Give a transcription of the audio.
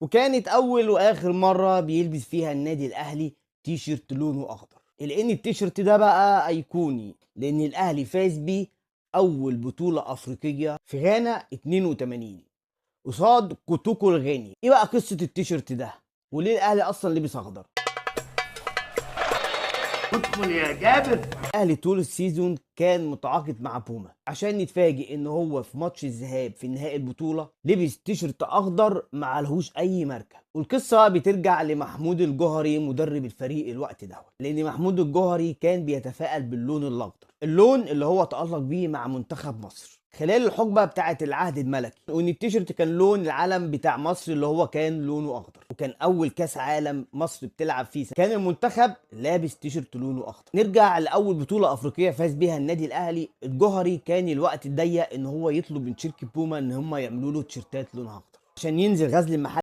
وكانت اول واخر مره بيلبس فيها النادي الاهلي تيشيرت لونه اخضر، لان التيشيرت ده بقى ايقوني، لان الاهلي فاز بيه اول بطوله افريقيه في غانا 82 قصاد كوتوكو الغاني. ايه بقى قصه التيشيرت ده وليه الاهلي اصلا لبس اخضر؟ ادخل يا جابر. الاهلي طول السيزون كان متعاقد مع بوما عشان يتفاجئ ان هو في ماتش الذهاب في نهائي البطوله لبس تيشرت اخضر ما عليهوش اي ماركه. والقصه بترجع لمحمود الجوهري مدرب الفريق الوقت ده، لان محمود الجوهري كان بيتفائل باللون الاخضر، اللون اللي هو تألق بيه مع منتخب مصر خلال الحقبه بتاعه العهد الملكي، وان التيشيرت كان لون العلم بتاع مصر اللي هو كان لونه اخضر. وكان اول كاس عالم مصر بتلعب فيه كان المنتخب لابس تيشيرت لونه اخضر. نرجع لاول بطوله افريقيه فاز بيها النادي الاهلي. الجوهري كان الوقت ضيق ان هو يطلب من شركه بوما ان هم يعملوا له تيشيرتات لونها اخضر عشان ينزل غزل المحل